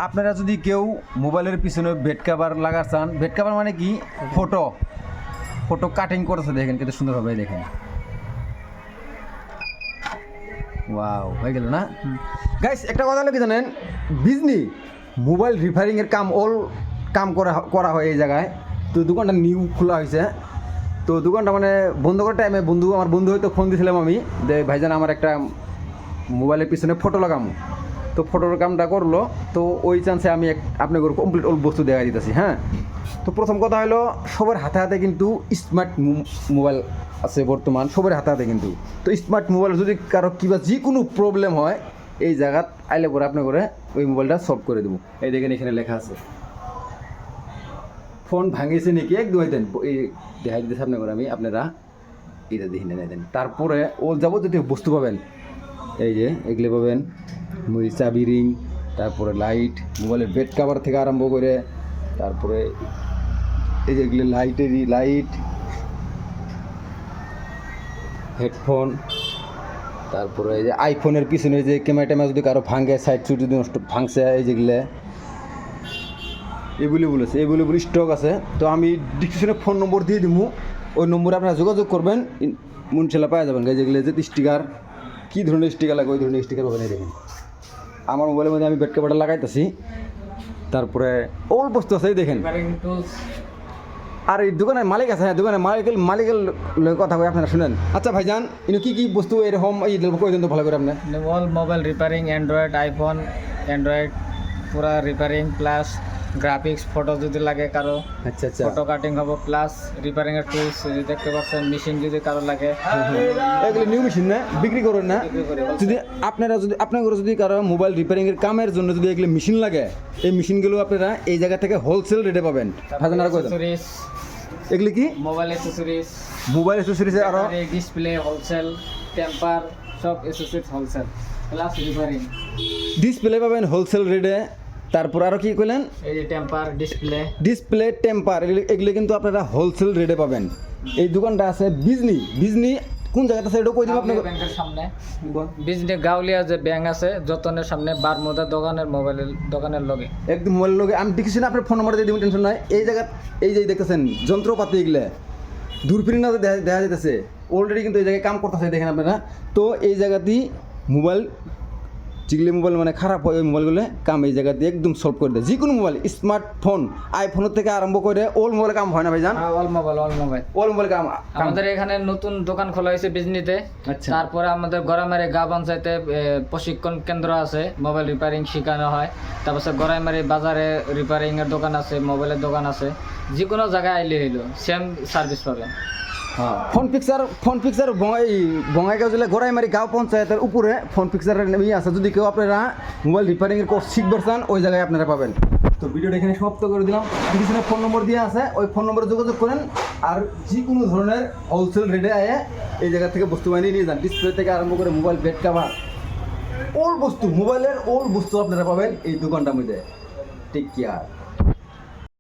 আপনারা যদি কেউ মোবাইলের পিছনে বেড কাভার লাগার চান, বেড কাভার মানে কি ফটো ফটো কাটিং করেছে দেখেন কিন্তু সুন্দরভাবে দেখেন। ওয়াও হয়ে গেল না গাইস। একটা কথা কি জানেন, বিজনি মোবাইল রিপেয়ারিংয়ের কাম করা হয় এই জায়গায়। তো দোকানটা নিউ খোলা হয়েছে। তো দোকানটা মানে বন্ধ করার টাইমে আমার বন্ধু হয়তো ফোন দিয়েছিলাম আমি যে ভাইজান আমার একটা মোবাইলের পিছনে ফটো লাগাম। তো ফটোর কামটা করলো। তো ওই চান্সে আমি আপনাকে কমপ্লিট ওল্ড বস্তু দেখা দিতেছি। হ্যাঁ, তো প্রথম কথা হলো সবার হাতে হাতে কিন্তু স্মার্ট মোবাইল আছে বর্তমান, সবার হাতে হাতে কিন্তু। তো স্মার্ট মোবাইল যদি কারো কিবা যে কোনো প্রবলেম হয় এই জায়গাত আইলে করে আপনি করে ওই মোবাইলটা সলভ করে দেবো। এই দেখেন এখানে লেখা আছে ফোন ভাঙিয়েছে নাকি এক দুই দেন, এই দেখা দিতে সামনে করে আমি আপনারা এটা দেখে নিয়ে দেন। তারপরে ও যাবতীয় বস্তু পাবেন, এই যে এগুলো পাবেন, চাবি রিং, তারপরে লাইট, মোবাইলের বেড কাভার থেকে আরম্ভ করে, তারপরে এই যে এগুলো লাইট, হেডফোন, তারপরে এই যে আইফোনের পিছনে যে ক্যামেরা ট্যামেরা যদি কারো ভাঙে, সাইড সুইড যদি নষ্ট ভাঙছে, এই যেগুলো এগুলো স্টক আছে। তো আমি ডিসক্রিপশনে ফোন নম্বর দিয়ে দিব, ওই নম্বরে আপনারা যোগাযোগ করবেন, ইনশাল্লাহ পাওয়া যাবেন। যেগুলো যে স্টিকার, কী ধরনের স্টিকার লাগে ওই ধরনের স্টিকার পাবেন। এই দেখেন আমার মোবাইলের মধ্যে আমি বেড কাভারটা লাগাইতেছি। তারপরে ওল বস্তু আছে এই দেখেন। আর এই দোকানের মালিক আছে, হ্যাঁ দোকানের মালিকের কথা কই আপনারা শুনেন। আচ্ছা ভাইজান, ইনো কি বস্তু এরকম এই কই দিন তো ভালো করে আপনি? All mobile repairing, Android, iPhone, Android পুরা রিপেয়ারিং, প্লাস গ্রাফিক্স, ফটো যদি লাগে কারো, আচ্ছা আচ্ছা, ফটো কাটিং হবে, প্লাস রিপেয়ারিং এর টুলস দেখতে পাচ্ছেন, মেশিন যদি কারো লাগে, এগুলো নিউ মেশিন না বিক্রি করেন না? যদি আপনারা যদি কারো মোবাইল রিপেয়ারিং এর কামের জন্য যদি এগুলো মেশিন লাগে, এই মেশিনগুলো আপনারা এই জায়গা থেকে হোলসেল রেটে পাবেন। ভাইজান আর কই দেন এগুলি কি? মোবাইল অ্যাক্সেসরিজ আর ডিসপ্লে হোলসেল, টেম্পার, সব accessories wholesale, plus repairing. Display পাবেন হোলসেল রেটে। তারপর আরও কি কইলেন? এই যে টেম্পার, ডিসপ্লে, টেম্পার, এগুলো কিন্তু আপনারা হোলসেল রেটে পাবেন। এই দোকানটা আছে বিজনি কোন জায়গাতে আছে এটা কই দিব আপনাকে? ব্যাংকের সামনে, বিজনি গাউলিয়া যে ব্যাংক আছে যতনের সামনে, বারমুদা দোকানের মোবাইলের দোকানের লগে, একদম মোবাইলের লগে। আমি দেখছি না, আপনার ফোন নাম্বার দিয়ে দিব, টেনশন নাই। এই জায়গা এই যে দেখতেছেন যন্ত্রপাতি এগুলো দূরবীন না দেখা যেতেছে, অলরেডি কিন্তু এই জায়গায় কাম করতেছে দেখেন আপনারা। তো এই জায়গাতেই মোবাইল যেগুলো মোবাইল মানে খারাপ হয় ওই মোবাইলগুলো কাম এই জায়গাতে একদম সলভ করে দেয়। যে কোনো মোবাইল, স্মার্টফোন, আইফোনের থেকে আরম্ভ করে ওল্ড মোবাইলে কাম হয় না ভাইজান? অল মোবাইল কাম। আমাদের এখানে নতুন দোকান খোলা হয়েছে বিজনিতে। আচ্ছা। তারপরে আমাদের গড়াইমারি গা পঞ্চায়েতে প্রশিক্ষণ কেন্দ্র আছে, মোবাইল রিপেয়ারিং শেখানো হয়। তারপর গড়াইমারি বাজারে রিপেয়ারিং এর দোকান আছে, মোবাইলের দোকান আছে। যে কোনো জায়গায় আইলে হইলো সেম সার্ভিস পাবেন। হ্যাঁ, ফোন পিকচার বঙ্গাইগাঁও জেলা গড়াইমারি গাঁও পঞ্চায়েতের উপরে ফোন পিকচারের আছে। যদি কেউ আপনারা মোবাইল রিপেয়ারিংয়ের কোর্স শিখতে চান ওই জায়গায় আপনারা পাবেন। তো ভিডিওটা এখানে সমাপ্ত করে দিলাম। পিছনে ফোন নম্বর দিয়ে আছে, ওই ফোন নম্বরে যোগাযোগ করেন। আর যে কোনো ধরনের হোলসেল রেটে আয়ে এই জায়গা থেকে বস্তু বানিয়ে নিয়ে যান। ডিসপ্লে থেকে আরম্ভ করে মোবাইল বেড কাভার, মোবাইলের ওল্ড বস্তু আপনারা পাবেন এই দোকানটার মধ্যে। Take care.